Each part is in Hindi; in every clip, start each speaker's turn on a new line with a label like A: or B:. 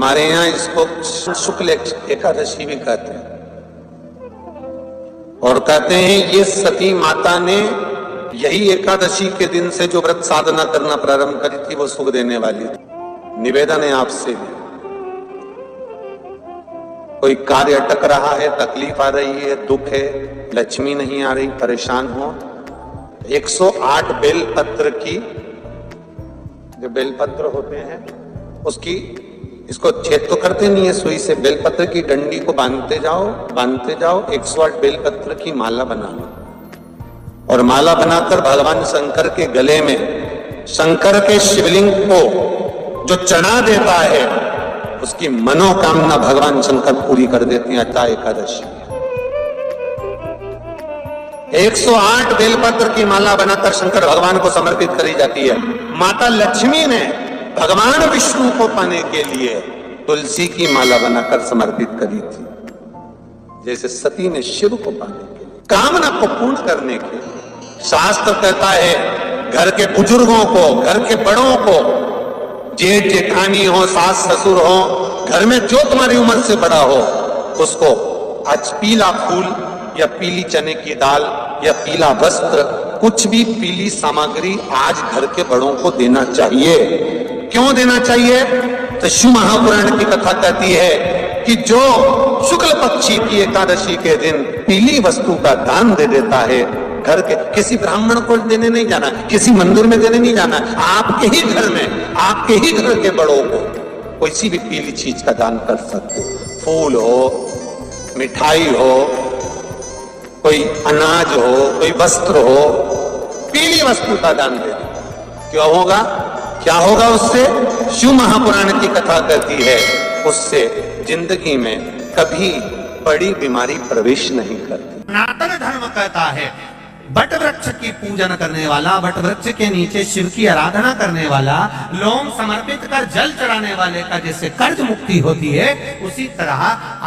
A: हमारे यहाँ इसको शुक्ल एकादशी भी कहते हैं, और कहते हैं ये सती माता ने यही एकादशी के दिन से जो व्रत साधना करना प्रारंभ करी थी वो सुख देने वाली थी। निवेदन है आपसे भी, कोई कार्य अटक रहा है, तकलीफ आ रही है, दुख है, लक्ष्मी नहीं आ रही, परेशान हो, 108 बेलपत्र की, जो बेलपत्र होते हैं उसकी, इसको छेद तो करते नहीं है सुई से, बेलपत्र की डंडी को बांधते जाओ 108 बेलपत्र की माला बना लो, और माला बनाकर भगवान शंकर के गले में, शंकर के शिवलिंग को जो चढ़ा देता है उसकी मनोकामना भगवान शंकर पूरी कर देते हैं। अट्टा एकादशी 108 बेलपत्र की माला बनाकर शंकर भगवान को समर्पित करी जाती है। माता लक्ष्मी ने भगवान विष्णु को पाने के लिए तुलसी की माला बनाकर समर्पित करी थी, जैसे सती ने शिव को पाने के लिए, कामना को पूर्ण करने के लिए। शास्त्र कहता है घर के बुजुर्गों को, घर के बड़ों को, जेठ जेठानी हो, सास ससुर हो, घर में जो तुम्हारी उम्र से बड़ा हो, उसको आज पीला फूल या पीली चने की दाल या पीला वस्त्र, कुछ भी पीली सामग्री आज घर के बड़ों को देना चाहिए। क्यों देना चाहिए? तो शिव महापुराण की कथा कहती है कि जो शुक्ल पक्षी की एकादशी के दिन पीली वस्तु का दान दे देता है, घर के किसी ब्राह्मण को देने नहीं जाना, किसी मंदिर में देने नहीं जाना, आपके ही घर में, आपके ही घर के बड़ों को कोई भी पीली चीज का दान कर सकते। फूल हो, मिठाई हो, कोई अनाज हो, कोई वस्त्र हो, पीली वस्तु का दान दे दे। क्यों होगा? क्या होगा उससे? शिव महापुराण की कथा कहती है उससे जिंदगी में कभी बड़ी बीमारी प्रवेश नहीं करती।
B: सनातन धर्म कहता है बट वृक्ष की पूजन करने वाला, बट वृक्ष के नीचे शिव की आराधना करने वाला, लोम समर्पित कर जल चढ़ाने वाले का जैसे कर्ज मुक्ति होती है, उसी तरह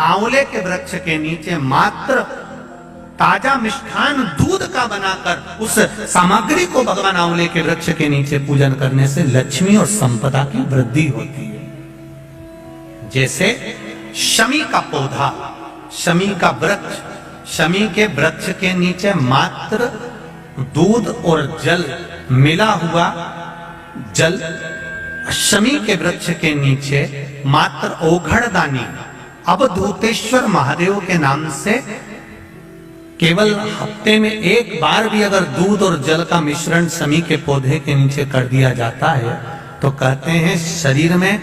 B: आंवले के वृक्ष के नीचे मात्र ताजा मिष्ठान दूध का बनाकर उस सामग्री को भगवान आंवले के वृक्ष के नीचे पूजन करने से लक्ष्मी और संपदा की वृद्धि होती है। जैसे शमी का पौधा, शमी का वृक्ष, शमी के वृक्ष के नीचे मात्र दूध और जल मिला हुआ जल, शमी के वृक्ष के नीचे मात्र ओघड़दानी अवधूतेश्वर महादेव के नाम से केवल हफ्ते में एक बार भी अगर दूध और जल का मिश्रण शमी के पौधे के नीचे कर दिया जाता है तो कहते हैं शरीर में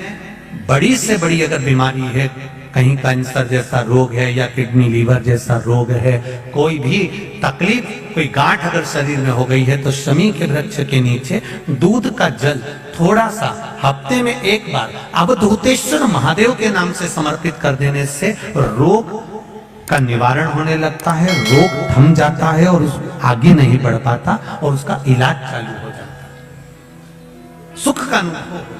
B: बड़ी से बड़ी अगर बीमारी है, कहीं कैंसर जैसा रोग है या किडनी लीवर जैसा रोग है, कोई भी तकलीफ, कोई गांठ अगर शरीर में हो गई है, तो शमी के वृक्ष के नीचे दूध का जल थोड़ा सा हफ्ते में एक बार अवधूतेश्वर महादेव के नाम से समर्पित कर देने से रोग का निवारण होने लगता है, रोग थम जाता है और आगे नहीं बढ़ पाता और उसका इलाज चालू हो जाता है, सुख का अनुभव।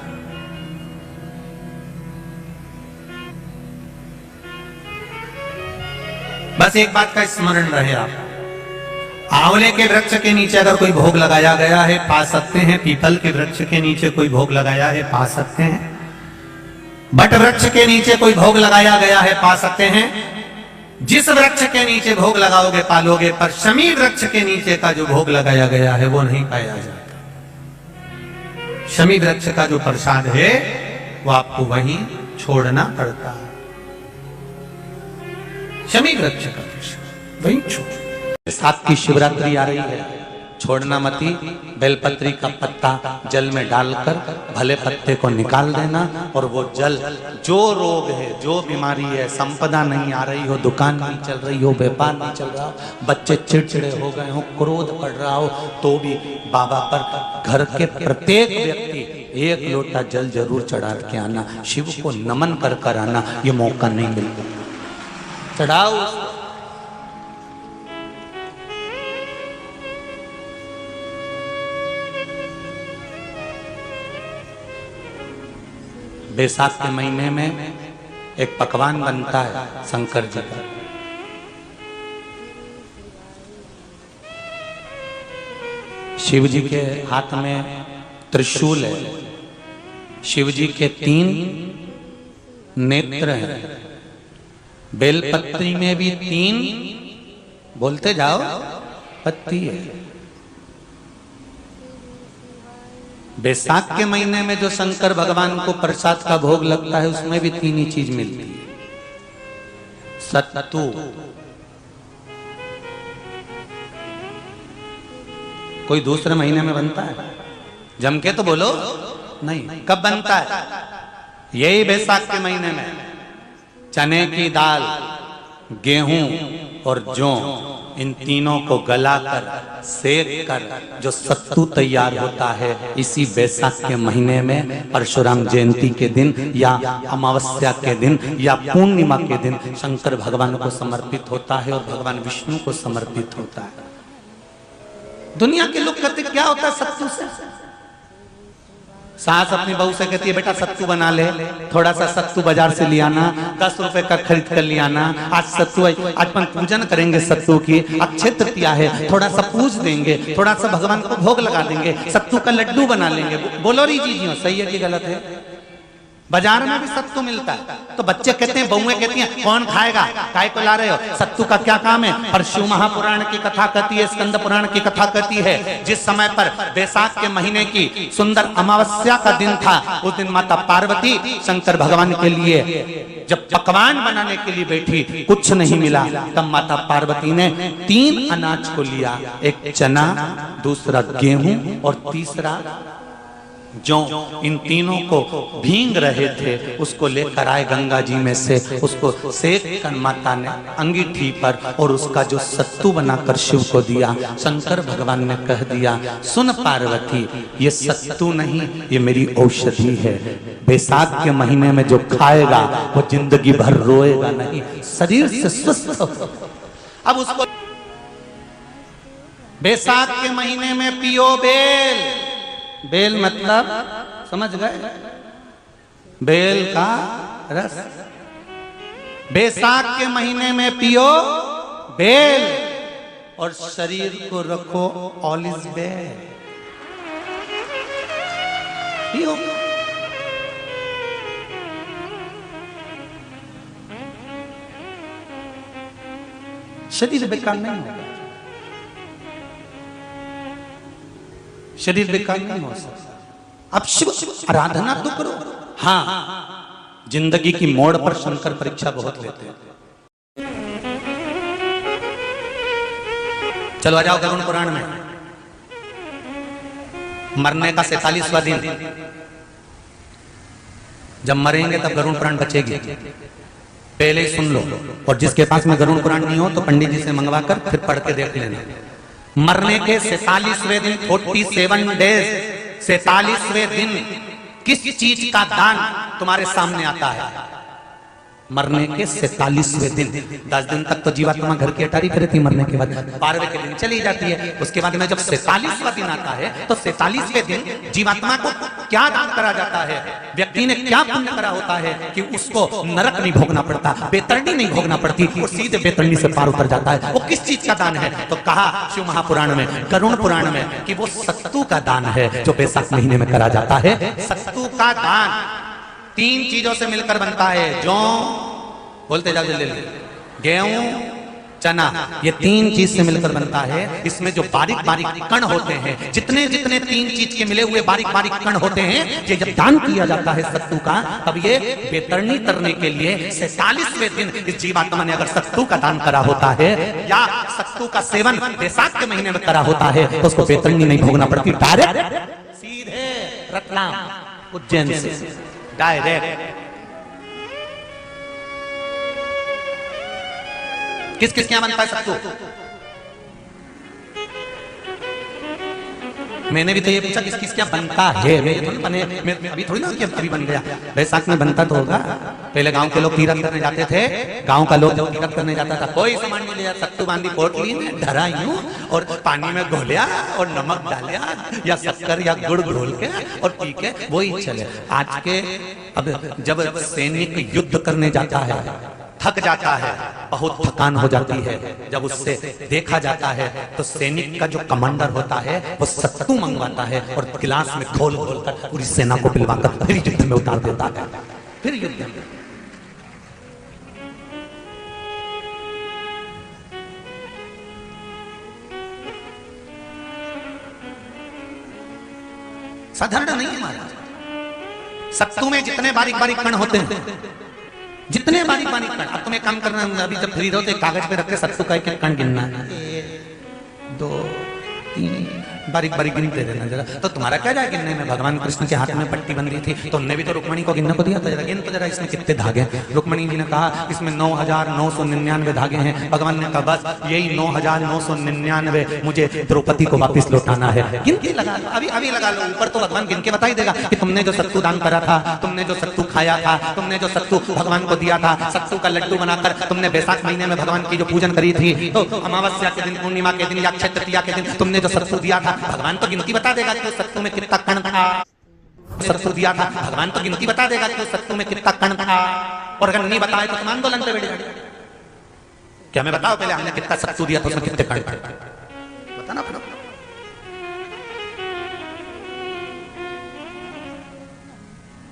B: बस एक बात का स्मरण रहे, आप आंवले के वृक्ष के नीचे अगर कोई भोग लगाया गया है पा सकते हैं, पीपल के वृक्ष के नीचे कोई भोग लगाया है पा सकते हैं, बट वृक्ष के नीचे कोई भोग लगाया गया है पा सकते हैं। जिस वृक्ष के नीचे भोग लगाओगे पालोगे, पर शमी वृक्ष के नीचे का जो भोग लगाया गया है वो नहीं पाया जाता। शमी वृक्ष का जो प्रसाद है वो आपको वहीं छोड़ना पड़ता है। शमी वृक्ष का प्रसाद वहीं छोड़। साथ की शिवरात्रि आ रही है, छोड़ना मती, बेलपत्री का पत्ता जल में डालकर भले पत्ते को निकाल देना, और वो जल, जो रोग है, जो बीमारी है, संपदा नहीं आ रही हो, दुकान नहीं चल रही हो, व्यापार नहीं चल रहा हो, बच्चे चिड़चिड़े हो गए हो, क्रोध पड़ रहा हो, तो भी बाबा पर घर के प्रत्येक व्यक्ति एक लोटा जल जरूर चढ़ा के आना, शिव को नमन कर कर आना। ये मौका नहीं मिलता, चढ़ाओ। बैसाख के महीने में एक पकवान बनता है शंकर जी का, शिव जी के हाथ में त्रिशूल है, शिव जी के 3
C: नेत्र हैं। बेलपत्री में भी 3, बोलते जाओ, पत्ती है। बैसाख के महीने में जो शंकर भगवान को प्रसाद का भोग लगता है उसमें भी 3 ही चीज मिलती है। सत्तू, कोई दूसरे महीने में बनता है? जम के तो बोलो नहीं। कब बनता है? यही बैसाख के महीने में। चने की दाल, गेहूं और जौ, इन तीनों को गलाकर सेक कर जो सत्तू तैयार होता है, इसी बैसाख के महीने में परशुराम जयंती के दिन या अमावस्या के दिन या पूर्णिमा के दिन शंकर भगवान को समर्पित होता है और भगवान विष्णु को समर्पित होता है। दुनिया के लोग कहते क्या होता है सत्तू से? सास अपनी बहू से कहती है बेटा सत्तू बना ले, थोड़ा सा सत्तू बाजार से ले आना, 10 रुपए का खरीद कर ले आना। आज सत्तू, आज अपन पूजन करेंगे सत्तू की, अक्षय तृतीया है, थोड़ा सा पूज देंगे, थोड़ा सा भगवान को भोग लगा देंगे, सत्तू का लड्डू बना लेंगे। बोलो री जी, सही है कि गलत है? बाजार में भी सत्तू मिलता है तो बच्चे कहते हैं, बहुएं कहती हैं कौन खाएगा, काय को ला रहे हो, सत्तू का क्या काम है? और शिव महापुराण की कथा कहती है, स्कंद पुराण की कथा कहती है, जिस समय पर बैसाख के महीने की सुंदर अमावस्या का दिन था, उस दिन माता पार्वती शंकर भगवान के लिए जब पकवान बनाने के लिए बैठी, कुछ नहीं मिला, तब माता पार्वती ने 3 अनाज को लिया, एक चना, दूसरा गेहूं और तीसरा जो इन तीनों को भींग रहे थे उसको लेकर आए गंगा जी में से, उसको सेक कर माता ने अंगीठी पर और उसका जो सत्तू बनाकर शिव को दिया। शंकर भगवान ने कह दिया, सुन पार्वती, ये सत्तू नहीं, ये मेरी औषधि है। बैसाख के महीने में जो खाएगा वो जिंदगी भर रोएगा नहीं, शरीर से स्वस्थ हो। अब उसको बैसाख के महीने में पियो बेल। बेल मतलब समझ गए? बेल का रस। बैसाख के महीने में पियो बेल और शरीर को रखो ऑलिव बेल। पियो। शरीर बेकार नहीं होगा, शरीर बेकार नहीं हो सकता। अब शिव आराधना तो करो। हाँ, जिंदगी की मोड़ पर शंकर परीक्षा बहुत लेते हैं। चलो आ जाओ गरुड़ पुराण में। मरने का 47वां दिन, जब मरेंगे तब गरुड़ पुराण बचेगी, पहले ही सुन लो। और जिसके पास में गरुड़ पुराण नहीं हो तो पंडित जी से मंगवा कर फिर पढ़ के देख लेना। मरने के 47वें दिन, 47 डेज, 47वें दिन किस चीज का दान तुम्हारे सामने आता है? मरने के 47वें दिन। 10 दिन तक तो जीवात्मा घर की अटारी करती, मरने के बाद 12वें के दिन चली जाती है। उसके बाद में जब 47वां दिन आता है तो 47वें दिन जीवात्मा को क्या दान करा जाता है? व्यक्ति ने क्या पुण्य करा होता है कि उसको नरक नहीं भोगना पड़ता, बेतरणी नहीं भोगना पड़ती, वो सीधे बेतरणी से पार उतर जाता है। वो किस चीज का दान है? तो कहा शिव महापुराण में, गरुड़ पुराण में, कि वो सत्तू का दान है जो बैसाख महीने में करा जाता है। सत्तू का दान 3 चीजों से मिलकर बनता है। जौ, बोलते जाओ जल्दी, गेहूं, चना, ये 3 चीज से मिलकर बनता है। इसमें जो बारीक बारीक कण होते हैं, जितने जितने 3 चीज के मिले हुए बारीक बारीक कण होते हैं, ये जब दान किया जाता है सत्तू का, तब ये बेतरणी तरने के लिए 47वें दिन इस जीवात्मा ने अगर सत्तू का दान करा होता है या सत्तू का सेवन बैसाख के महीने में करा होता है तो उसको बेतरणी नहीं भोगना पड़ती, डायरेक्ट सीधे रतलाम उज्जैन से डायरेक्ट। किस किस क्या बनता है सत्तू? मैंने भी तो ये पूछा किस किस क्या बनता है। मैं अभी थोड़ी ना कि अभी बन गया। बैसाख में बनता तो होगा। पहले गांव के लोग तीरथ करने जाते थे। गांव का लोग जब तीरथ करने जाता था, कोई सामान नहीं लिया, सत्तू बांधी पोट ली, धरा यूं और पानी में घोलिया और नमक डालिया या शक्कर या गुड़ घोल के और पी के वही चले। आज के अब जब सैनिक युद्ध करने जाता है, थक जाता है, बहुत थकान हो जाती है, जब उससे देखा जाता है तो सैनिक का जो कमांडर होता है वो सत्तू मंगवाता है और गिलास में घोल घोल कर पूरी सेना को पिलवाकर फिर युद्ध में उतार देता है। फिर युद्ध में साधारण नहीं है महाराज। सत्तू में जितने बारीक बारीक कण होते हैं, जितने बारीक बारीक कण, अब तुम्हें काम करना, अभी जब फ्री रहो तो कागज पे रख के सत्तू का एक कण गिनना, 1 2 3 बारीक बारीक गिनते रहना जरा। तो तुम्हारा क्या जाए गिनने में? भगवान कृष्ण के हाथ में पट्टी बंधी थी तो उनने भी तो रुक्मणी को गिनने को दिया था, जरा गिन तो जरा इसमें कितने धागे हैं। रुक्मणी जी ने कहा इसमें 9,999 धागे हैं। भगवान ने कहा बस यही 9,999 मुझे द्रौपदी को वापस लौटाना है। गिनती लगा लो, अभी अभी लगा लो। ऊपर तो भगवान गिन के बता ही देगा कि तुमने जो सत्तू दान करा था, तुमने जो सत्तू खाया था, तुमने जो सत्तू भगवान को दिया था, सत्तू का लड्डू बनाकर तुमने बैसाख महीने में भगवान की जो पूजन करी थी, तो अमावस्या के दिन, पूर्णिमा के दिन या अक्षय तृतीया के दिन तुमने जो सत्तू दिया था, भगवान तो गिनती बता देगा कि उस सत्तू में कितना कण था। सत्तू दिया था, भगवान तो गिनती बता देगा कि उस सत्तू में कितना कण था। और अगर नहीं बताए तो तुम आंदोलन पे बैठ जाओगे। क्या मैं बताओ पहले हमने कितना सत्तू दिया था, उसमें कितने कण थे, बताना पड़ा।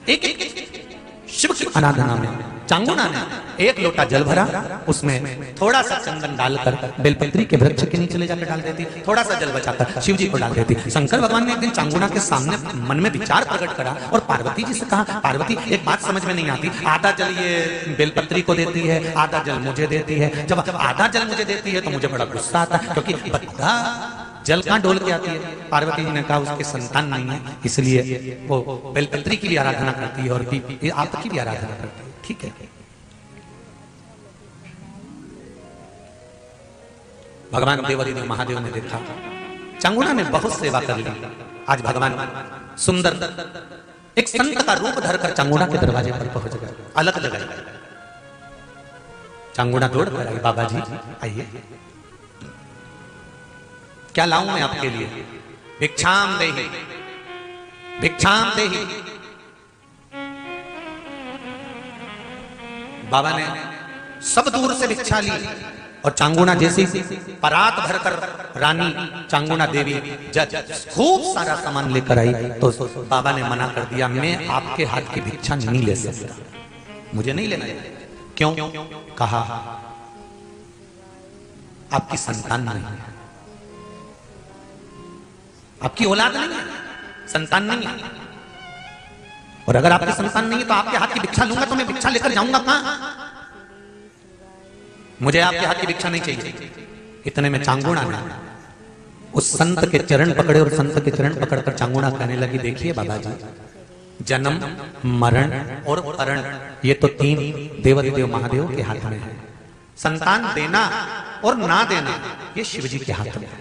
C: एक शिव की आराधना में चांगुना ने 1 लोटा जल भरा, उसमें थोड़ा सा चंदन डालकर बेलपत्री के वृक्ष के नीचे ले जाकर डाल देती, थोड़ा सा जल बचाकर शिव जी को डाल देती। शंकर भगवान ने एक दिन चांगुना के सामने मन में विचार प्रकट करा और पार्वती जी से कहा, पार्वती एक बात समझ में नहीं आती, आधा जल ये बेलपत्री को देती है, आधा जल मुझे देती है। जब आधा जल मुझे देती है तो मुझे बड़ा गुस्सा आता है, क्योंकि बद्धा जल कहां डोल के आती है। पार्वती जी ने कहा उसके संतान नहीं है, इसलिए वो बेलपत्री की भी आराधना करती है और आपकी भी आराधना करती है। ठीक है, भगवान देवादिदेव महादेव ने देखा चांगुना ने बहुत सेवा कर ली। आज भगवान सुंदर एक संत का रूप धरकर चांगुना के दरवाजे पर पहुंच गए, अलग जगह। चांगुना दौड़ कर आई, बाबा जी आइए, क्या लाऊं मैं आपके लिए? भिक्षाम देहि, भिक्षाम देहि। बाबा ने सब दूर से भिक्षा ली और चांगुना जैसी परात भरकर रानी चांगुना देवी जज खूब सारा सामान लेकर आई तो बाबा ने मना कर दिया, मैं आपके हाथ की भिक्षा नहीं ले सकता, मुझे नहीं लेना। क्यों? कहा आपकी संतान नहीं है, आपकी औलाद नहीं है, संतान नहीं है। और अगर आपकी संतान नहीं है तो आपके हाथ की भिक्षा लूंगा तो मैं भिक्षा लेकर जाऊंगा कहां? मुझे आपके हाथ की भिक्षा नहीं चाहिए। इतने में चांगुना ने उस संत के चरण पकड़े और संत के चरण पकड़कर चांगुना कहने लगी, देखिए बाबा जी, जन्म मरण और मरण ये तो 3 देवादिदेव महादेव के हाथ में है। संतान देना और ना देना ये शिव जी के हाथ में है।